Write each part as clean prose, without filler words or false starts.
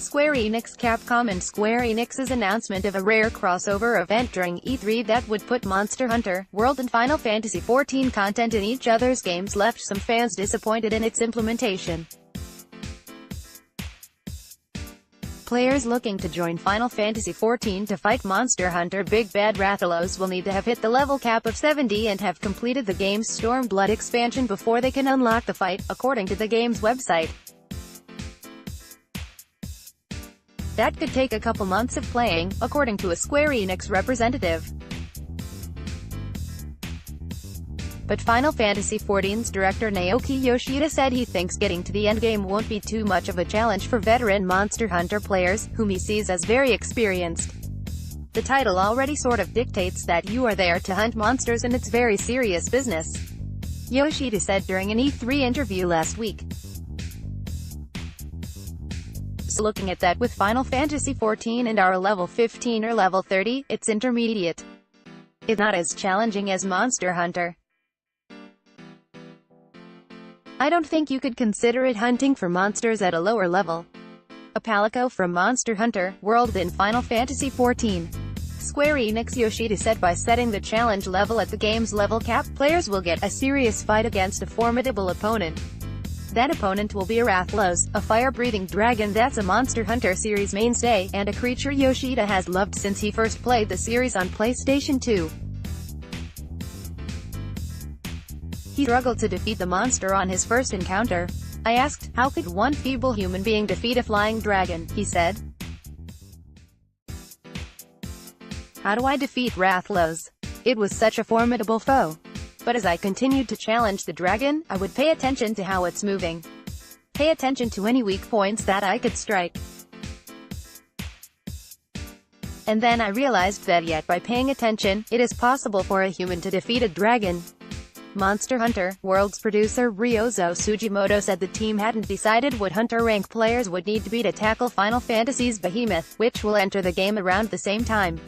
Square Enix, Capcom and Square Enix's announcement of a rare crossover event during E3 that would put Monster Hunter World and Final Fantasy XIV content in each other's games left some fans disappointed in its implementation. Players looking to join Final Fantasy XIV to fight Monster Hunter Big Bad Rathalos will need to have hit the level cap of 70 and have completed the game's Stormblood expansion before they can unlock the fight, according to the game's website. That could take a couple months of playing, according to a Square Enix representative. But Final Fantasy XIV's director Naoki Yoshida said he thinks getting to the endgame won't be too much of a challenge for veteran Monster Hunter players, whom he sees as very experienced. The title already sort of dictates that you are there to hunt monsters and it's very serious business, Yoshida said during an E3 interview last week. So looking at that with Final Fantasy XIV and our level 15 or level 30, it's intermediate. It's not as challenging as Monster Hunter. I don't think you could consider it hunting for monsters at a lower level. A Palico from Monster Hunter World in Final Fantasy XIV. Square Enix Yoshida said by setting the challenge level at the game's level cap, players will get a serious fight against a formidable opponent. That opponent will be a Rathalos, a fire-breathing dragon that's a Monster Hunter series mainstay, and a creature Yoshida has loved since he first played the series on PlayStation 2. He struggled to defeat the monster on his first encounter. I asked, how could one feeble human being defeat a flying dragon, he said. How do I defeat Rathalos? It was such a formidable foe. But as I continued to challenge the dragon, I would pay attention to how it's moving. Pay attention to any weak points that I could strike. And then I realized that yet by paying attention, it is possible for a human to defeat a dragon. Monster Hunter World's producer Ryozo Sugimoto said the team hadn't decided what Hunter rank players would need to be to tackle Final Fantasy's Behemoth, which will enter the game around the same time.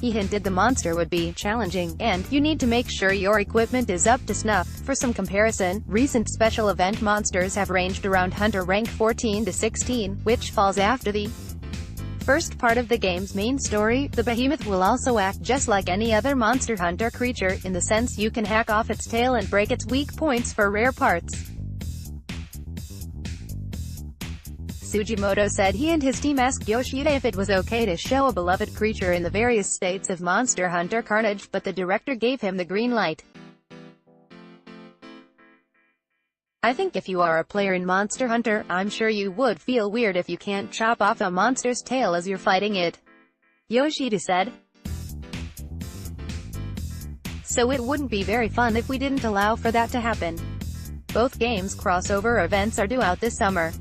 He hinted the monster would be challenging, and you need to make sure your equipment is up to snuff. For some comparison, recent special event monsters have ranged around Hunter rank 14 to 16, which falls after the first part of the game's main story. The Behemoth will also act just like any other Monster Hunter creature, in the sense you can hack off its tail and break its weak points for rare parts. Sugimoto said he and his team asked Yoshida if it was okay to show a beloved creature in the various states of Monster Hunter Carnage, but the director gave him the green light. I think if you are a player in Monster Hunter, I'm sure you would feel weird if you can't chop off a monster's tail as you're fighting it, Yoshida said. So it wouldn't be very fun if we didn't allow for that to happen. Both games' crossover events are due out this summer.